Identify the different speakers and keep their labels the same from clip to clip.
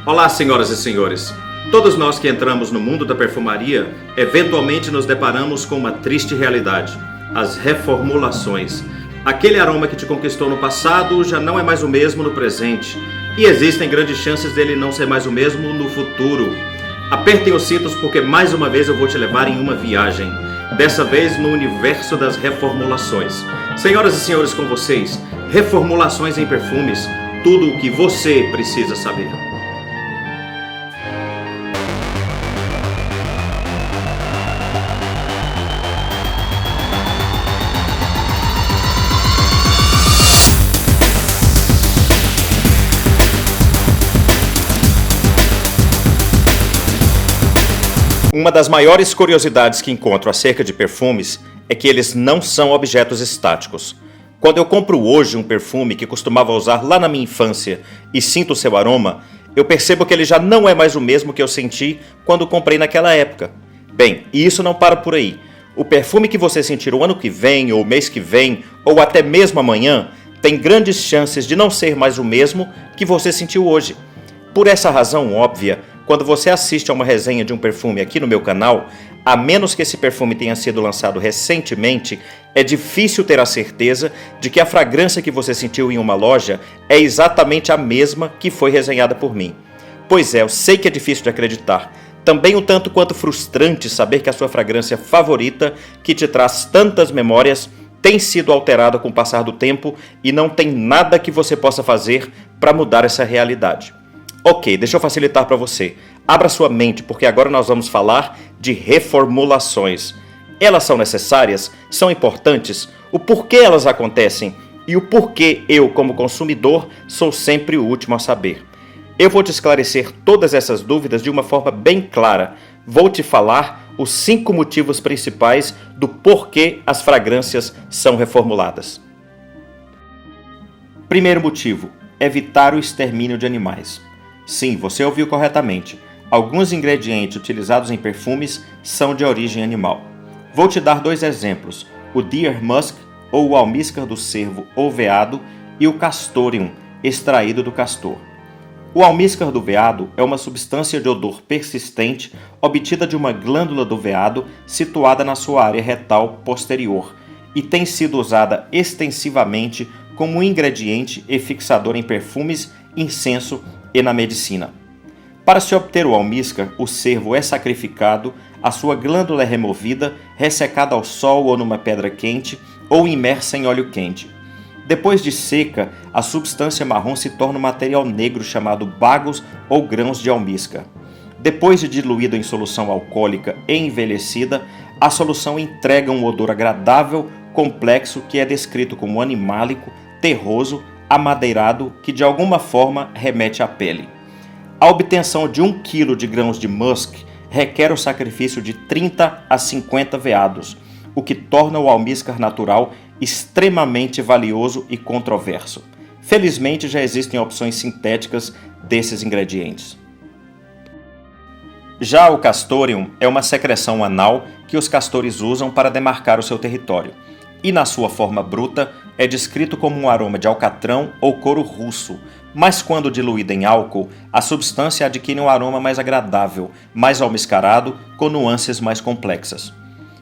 Speaker 1: Olá, senhoras e senhores. Todos nós que entramos no mundo da perfumaria, eventualmente nos deparamos com uma triste realidade: as reformulações. Aquele aroma que te conquistou no passado já não é mais o mesmo no presente, e existem grandes chances dele não ser mais o mesmo no futuro. Apertem os cintos porque mais uma vez eu vou te levar em uma viagem, dessa vez no universo das reformulações. Senhoras e senhores, com vocês, reformulações em perfumes, tudo o que você precisa saber. Uma das maiores curiosidades que encontro acerca de perfumes é que eles não são objetos estáticos. Quando eu compro hoje um perfume que costumava usar lá na minha infância e sinto o seu aroma, eu percebo que ele já não é mais o mesmo que eu senti quando comprei naquela época. Bem, e isso não para por aí. O perfume que você sentir o ano que vem, ou mês que vem, ou até mesmo amanhã, tem grandes chances de não ser mais o mesmo que você sentiu hoje. Por essa razão óbvia, quando você assiste a uma resenha de um perfume aqui no meu canal, a menos que esse perfume tenha sido lançado recentemente, é difícil ter a certeza de que a fragrância que você sentiu em uma loja é exatamente a mesma que foi resenhada por mim. Pois é, eu sei que é difícil de acreditar. Também um tanto quanto frustrante saber que a sua fragrância favorita, que te traz tantas memórias, tem sido alterada com o passar do tempo e não tem nada que você possa fazer para mudar essa realidade. Ok, deixa eu facilitar para você. Abra sua mente, porque agora nós vamos falar de reformulações. Elas são necessárias? São importantes? O porquê elas acontecem? E o porquê eu, como consumidor, sou sempre o último a saber? Eu vou te esclarecer todas essas dúvidas de uma forma bem clara. Vou te falar os 5 motivos principais do porquê as fragrâncias são reformuladas. Primeiro motivo: evitar o extermínio de animais. Sim, você ouviu corretamente. Alguns ingredientes utilizados em perfumes são de origem animal. Vou te dar 2 exemplos: o Deer Musk, ou o almíscar do cervo ou veado, e o Castoreum, extraído do castor. O almíscar do veado é uma substância de odor persistente obtida de uma glândula do veado situada na sua área retal posterior e tem sido usada extensivamente como ingrediente e fixador em perfumes, incenso e na medicina. Para se obter o almíscar, o cervo é sacrificado, a sua glândula é removida, ressecada ao sol ou numa pedra quente ou imersa em óleo quente. Depois de seca, a substância marrom se torna um material negro chamado bagos ou grãos de almíscar. Depois de diluído em solução alcoólica e envelhecida, a solução entrega um odor agradável, complexo, que é descrito como animálico, terroso, amadeirado, que de alguma forma remete à pele. A obtenção de 1 kg de grãos de musk requer o sacrifício de 30 a 50 veados, o que torna o almíscar natural extremamente valioso e controverso. Felizmente já existem opções sintéticas desses ingredientes. Já o Castoreum é uma secreção anal que os castores usam para demarcar o seu território, e na sua forma bruta é descrito como um aroma de alcatrão ou couro russo, mas quando diluída em álcool, a substância adquire um aroma mais agradável, mais almiscarado, com nuances mais complexas.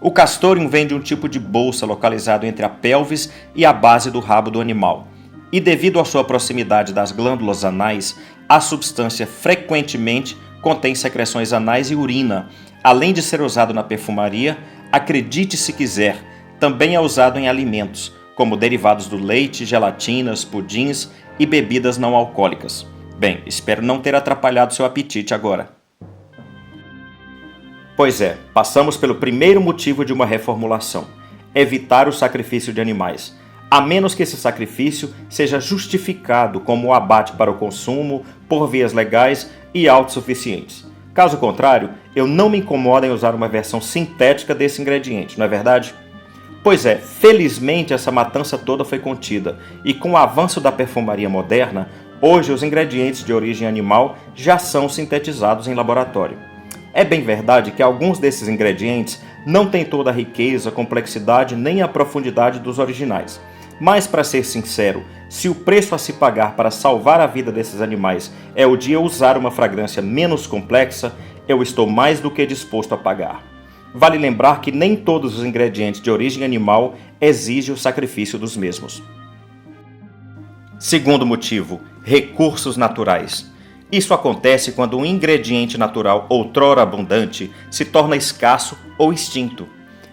Speaker 1: O Castoreum vem de um tipo de bolsa localizado entre a pelvis e a base do rabo do animal, e devido à sua proximidade das glândulas anais, a substância frequentemente contém secreções anais e urina. Além de ser usado na perfumaria, acredite se quiser, também é usado em alimentos, como derivados do leite, gelatinas, pudins e bebidas não alcoólicas. Bem, espero não ter atrapalhado seu apetite agora. Pois é, passamos pelo primeiro motivo de uma reformulação: evitar o sacrifício de animais, a menos que esse sacrifício seja justificado como o abate para o consumo, por vias legais e autossuficientes. Caso contrário, eu não me incomodo em usar uma versão sintética desse ingrediente, não é verdade? Pois é, felizmente essa matança toda foi contida, e com o avanço da perfumaria moderna, hoje os ingredientes de origem animal já são sintetizados em laboratório. É bem verdade que alguns desses ingredientes não têm toda a riqueza, complexidade nem a profundidade dos originais, Mas, para ser sincero, se o preço a se pagar para salvar a vida desses animais é o de eu usar uma fragrância menos complexa, eu estou mais do que disposto a pagar. Vale lembrar que nem todos os ingredientes de origem animal exigem o sacrifício dos mesmos. Segundo motivo, recursos naturais. Isso acontece quando um ingrediente natural outrora abundante se torna escasso ou extinto.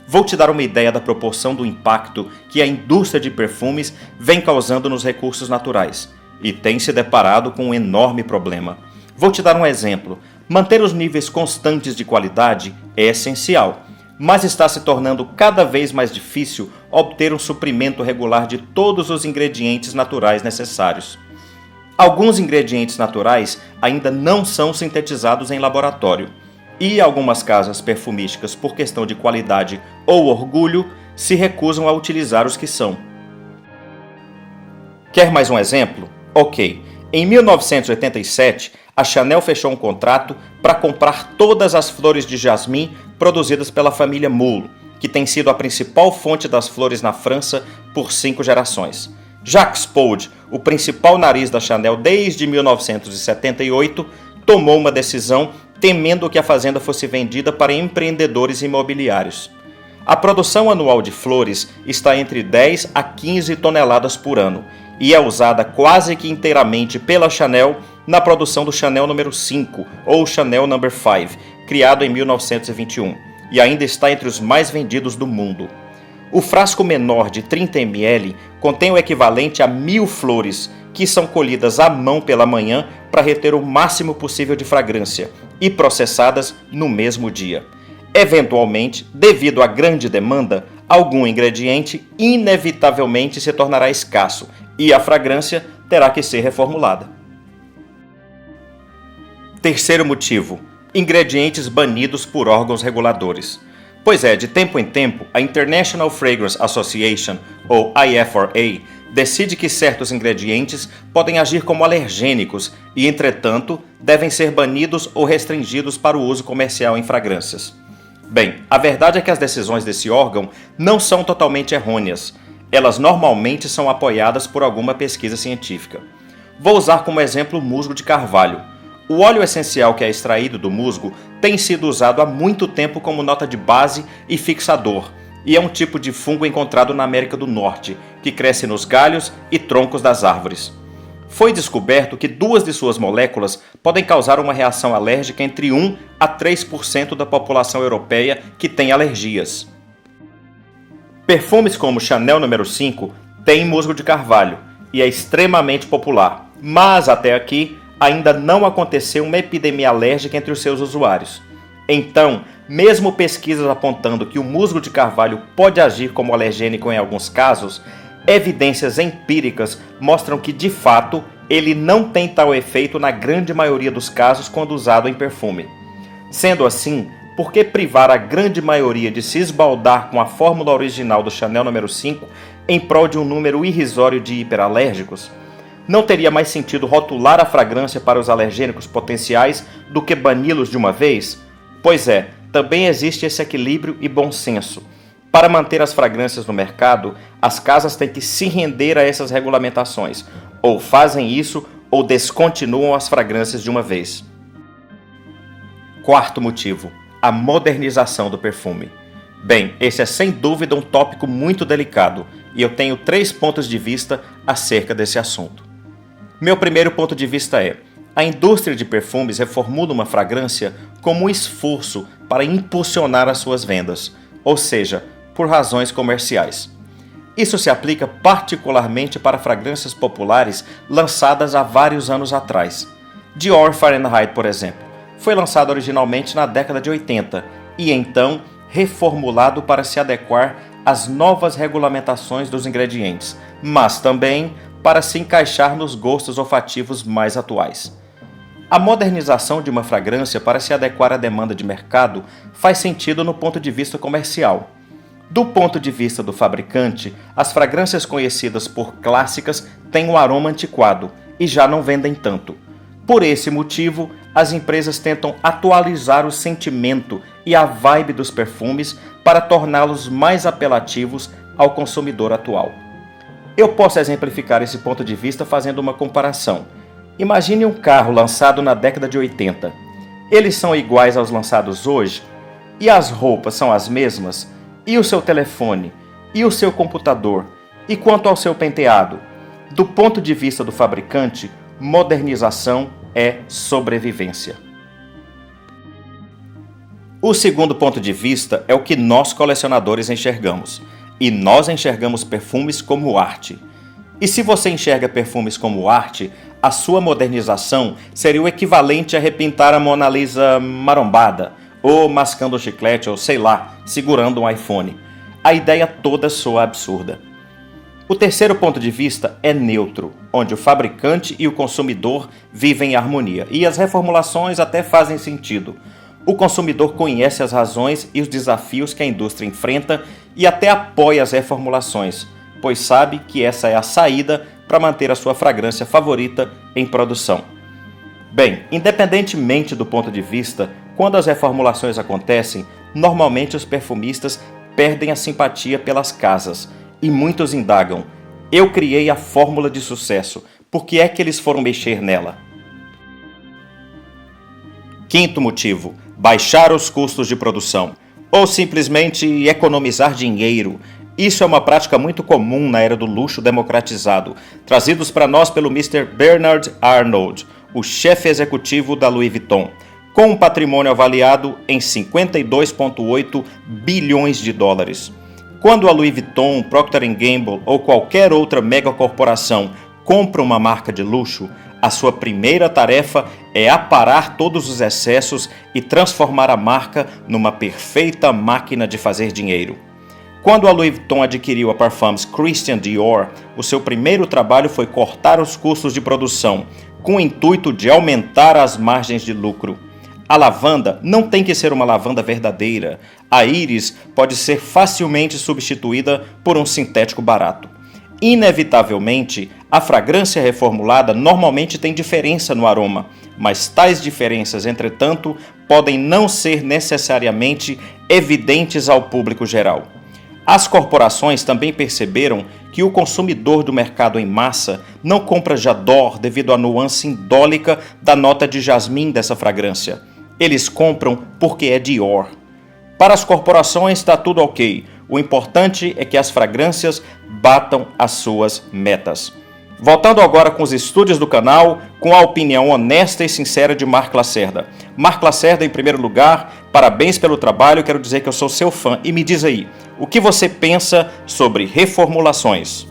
Speaker 1: Vou te dar uma ideia da proporção do impacto que a indústria de perfumes vem causando nos recursos naturais, e tem se deparado com um enorme problema. Vou te dar um exemplo. Manter os níveis constantes de qualidade é essencial, mas está se tornando cada vez mais difícil obter um suprimento regular de todos os ingredientes naturais necessários. Alguns ingredientes naturais ainda não são sintetizados em laboratório, e algumas casas perfumísticas, por questão de qualidade ou orgulho, se recusam a utilizar os que são. Quer mais um exemplo? Ok. Em 1987, a Chanel fechou um contrato para comprar todas as flores de jasmim produzidas pela família Moule, que tem sido a principal fonte das flores na França por 5 gerações. Jacques Paul, o principal nariz da Chanel desde 1978, tomou uma decisão temendo que a fazenda fosse vendida para empreendedores imobiliários. A produção anual de flores está entre 10 a 15 toneladas por ano e é usada quase que inteiramente pela Chanel na produção do Chanel número 5 ou Chanel No. 5, criado em 1921, e ainda está entre os mais vendidos do mundo. O frasco menor de 30 ml contém o equivalente a 1.000 flores, que são colhidas à mão pela manhã para reter o máximo possível de fragrância e processadas no mesmo dia. Eventualmente, devido à grande demanda, algum ingrediente inevitavelmente se tornará escasso e a fragrância terá que ser reformulada. Terceiro motivo: ingredientes banidos por órgãos reguladores. Pois é, de tempo em tempo, a International Fragrance Association, ou IFRA, decide que certos ingredientes podem agir como alergênicos e, entretanto, devem ser banidos ou restringidos para o uso comercial em fragrâncias. Bem, a verdade é que as decisões desse órgão não são totalmente errôneas. Elas normalmente são apoiadas por alguma pesquisa científica. Vou usar como exemplo o musgo de carvalho. O óleo essencial que é extraído do musgo tem sido usado há muito tempo como nota de base e fixador, e é um tipo de fungo encontrado na América do Norte, que cresce nos galhos e troncos das árvores. Foi descoberto que 2 de suas moléculas podem causar uma reação alérgica entre 1 a 3% da população europeia que tem alergias. Perfumes como Chanel No. 5 têm musgo de carvalho e é extremamente popular, mas até aqui ainda não aconteceu uma epidemia alérgica entre os seus usuários. Então, mesmo pesquisas apontando que o musgo de carvalho pode agir como alergênico em alguns casos, evidências empíricas mostram que, de fato, ele não tem tal efeito na grande maioria dos casos quando usado em perfume. Sendo assim, por que privar a grande maioria de se esbaldar com a fórmula original do Chanel No. 5 em prol de um número irrisório de hiperalérgicos? Não teria mais sentido rotular a fragrância para os alergênicos potenciais do que bani-los de uma vez? Pois é, também existe esse equilíbrio e bom senso. Para manter as fragrâncias no mercado, as casas têm que se render a essas regulamentações. Ou fazem isso, ou descontinuam as fragrâncias de uma vez. Quarto motivo: a modernização do perfume. Bem, esse é sem dúvida um tópico muito delicado, e eu tenho 3 pontos de vista acerca desse assunto. Meu primeiro ponto de vista é: a indústria de perfumes reformula uma fragrância como um esforço para impulsionar as suas vendas, ou seja, por razões comerciais. Isso se aplica particularmente para fragrâncias populares lançadas há vários anos atrás. Dior Fahrenheit, por exemplo, foi lançado originalmente na década de 80 e então reformulado para se adequar às novas regulamentações dos ingredientes, mas também para se encaixar nos gostos olfativos mais atuais. A modernização de uma fragrância para se adequar à demanda de mercado faz sentido no ponto de vista comercial. Do ponto de vista do fabricante, as fragrâncias conhecidas por clássicas têm um aroma antiquado e já não vendem tanto. Por esse motivo, as empresas tentam atualizar o sentimento e a vibe dos perfumes para torná-los mais apelativos ao consumidor atual. Eu posso exemplificar esse ponto de vista fazendo uma comparação. Imagine um carro lançado na década de 80. Eles são iguais aos lançados hoje? E as roupas são as mesmas? E o seu telefone? E o seu computador? E quanto ao seu penteado? Do ponto de vista do fabricante, modernização é sobrevivência. O segundo ponto de vista é o que nós colecionadores enxergamos. E nós enxergamos perfumes como arte. E se você enxerga perfumes como arte, a sua modernização seria o equivalente a repintar a Mona Lisa marombada, ou mascando um chiclete, ou sei lá, segurando um iPhone. A ideia toda soa absurda. O terceiro ponto de vista é neutro, onde o fabricante e o consumidor vivem em harmonia, e as reformulações até fazem sentido. O consumidor conhece as razões e os desafios que a indústria enfrenta e até apoia as reformulações, pois sabe que essa é a saída para manter a sua fragrância favorita em produção. Bem, independentemente do ponto de vista, quando as reformulações acontecem, normalmente os perfumistas perdem a simpatia pelas casas e muitos indagam: eu criei a fórmula de sucesso, por que é que eles foram mexer nela? Quinto motivo: baixar os custos de produção, ou simplesmente economizar dinheiro. Isso é uma prática muito comum na era do luxo democratizado, trazidos para nós pelo Mr. Bernard Arnault, o chefe executivo da Louis Vuitton, com um patrimônio avaliado em 52,8 bilhões de dólares. Quando a Louis Vuitton, Procter & Gamble ou qualquer outra megacorporação compra uma marca de luxo, a sua primeira tarefa é aparar todos os excessos e transformar a marca numa perfeita máquina de fazer dinheiro. Quando a Louis Vuitton adquiriu a Parfums Christian Dior, o seu primeiro trabalho foi cortar os custos de produção, com o intuito de aumentar as margens de lucro. A lavanda não tem que ser uma lavanda verdadeira. A íris pode ser facilmente substituída por um sintético barato. Inevitavelmente, a fragrância reformulada normalmente tem diferença no aroma, mas tais diferenças, entretanto, podem não ser necessariamente evidentes ao público geral. As corporações também perceberam que o consumidor do mercado em massa não compra J'adore devido à nuance indólica da nota de jasmim dessa fragrância. Eles compram porque é Dior. Para as corporações está tudo ok. O importante é que as fragrâncias batam as suas metas. Voltando agora com os estúdios do canal, com a opinião honesta e sincera de Marc Lacerda. Marc Lacerda, em primeiro lugar, parabéns pelo trabalho, quero dizer que eu sou seu fã. E me diz aí, o que você pensa sobre reformulações?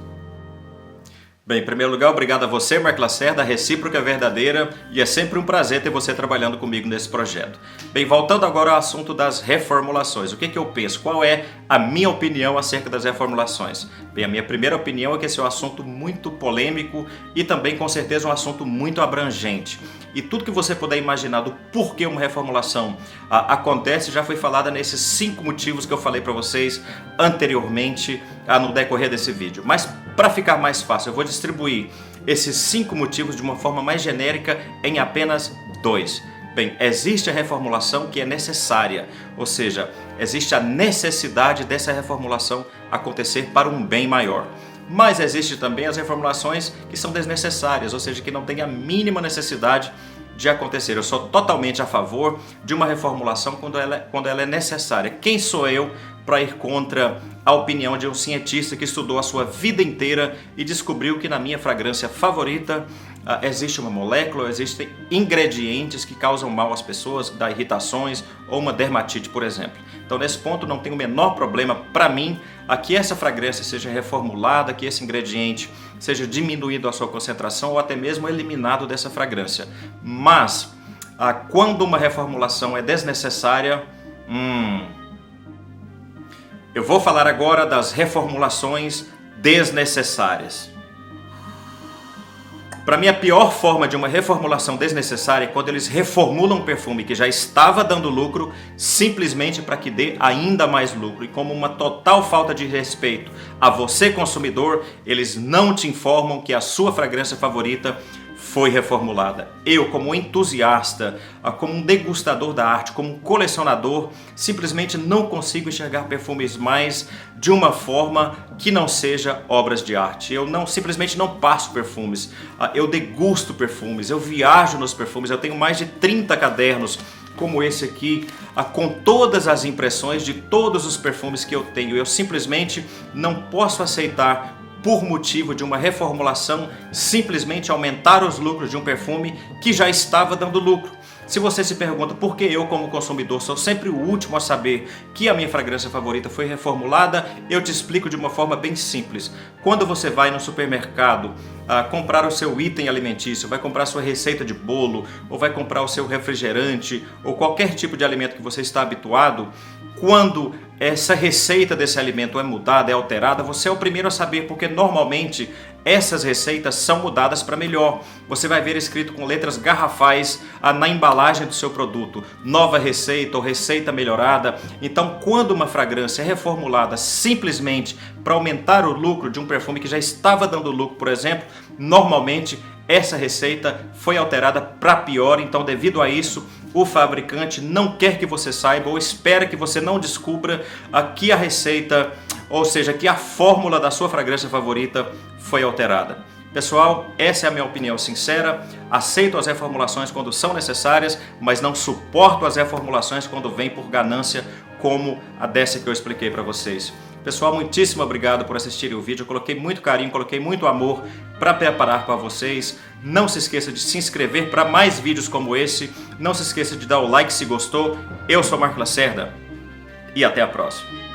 Speaker 1: Bem, em primeiro lugar, obrigado a você, Marc Lacerda, a recíproca é verdadeira e é sempre um prazer ter você trabalhando comigo nesse projeto. Bem, voltando agora ao assunto das reformulações, o que eu penso? Qual é a minha opinião acerca das reformulações? Bem, a minha primeira opinião é que esse é um assunto muito polêmico e também, com certeza, um assunto muito abrangente. E tudo que você puder imaginar do porquê uma reformulação acontece já foi falada nesses 5 motivos que eu falei para vocês anteriormente no decorrer desse vídeo. Mas para ficar mais fácil, eu vou distribuir esses 5 motivos de uma forma mais genérica em apenas 2. Bem, existe a reformulação que é necessária, ou seja, existe a necessidade dessa reformulação acontecer para um bem maior. Mas existe também as reformulações que são desnecessárias, ou seja, que não têm a mínima necessidade de acontecer. Eu sou totalmente a favor de uma reformulação quando ela é necessária. Quem sou eu para ir contra a opinião de um cientista que estudou a sua vida inteira e descobriu que na minha fragrância favorita existe uma molécula, existem ingredientes que causam mal às pessoas, dá irritações ou uma dermatite, por exemplo. Então, nesse ponto, não tem o menor problema para mim a que essa fragrância seja reformulada, que esse ingrediente seja diminuído a sua concentração ou até mesmo eliminado dessa fragrância. Mas, quando uma reformulação é desnecessária, eu vou falar agora das reformulações desnecessárias. Para mim, a pior forma de uma reformulação desnecessária é quando eles reformulam um perfume que já estava dando lucro simplesmente para que dê ainda mais lucro. E como uma total falta de respeito a você, consumidor, eles não te informam que a sua fragrância favorita foi reformulada. Eu, como entusiasta, como um degustador da arte, como um colecionador, simplesmente não consigo enxergar perfumes mais de uma forma que não seja obras de arte. Eu simplesmente não passo perfumes, eu degusto perfumes, eu viajo nos perfumes, eu tenho mais de 30 cadernos como esse aqui, com todas as impressões de todos os perfumes que eu tenho. Eu simplesmente não posso aceitar, por motivo de uma reformulação, simplesmente aumentar os lucros de um perfume que já estava dando lucro. Se você se pergunta por que eu, como consumidor, sou sempre o último a saber que a minha fragrância favorita foi reformulada, eu te explico de uma forma bem simples. Quando você vai no supermercado comprar o seu item alimentício, vai comprar a sua receita de bolo, ou vai comprar o seu refrigerante, ou qualquer tipo de alimento que você está habituado, quando essa receita desse alimento é mudada, é alterada, você é o primeiro a saber, porque normalmente essas receitas são mudadas para melhor. Você vai ver escrito com letras garrafais na embalagem do seu produto: nova receita ou receita melhorada. Então, quando uma fragrância é reformulada simplesmente para aumentar o lucro de um perfume que já estava dando lucro, por exemplo, normalmente essa receita foi alterada para pior. Então, devido a isso, o fabricante não quer que você saiba, ou espera que você não descubra que a receita, ou seja, que a fórmula da sua fragrância favorita foi alterada. Pessoal, essa é a minha opinião sincera. Aceito as reformulações quando são necessárias, mas não suporto as reformulações quando vem por ganância, como a dessa que eu expliquei para vocês. Pessoal, muitíssimo obrigado por assistirem o vídeo. Eu coloquei muito carinho, coloquei muito amor para preparar para vocês. Não se esqueça de se inscrever para mais vídeos como esse. Não se esqueça de dar o like se gostou. Eu sou Marco Lacerda e até a próxima.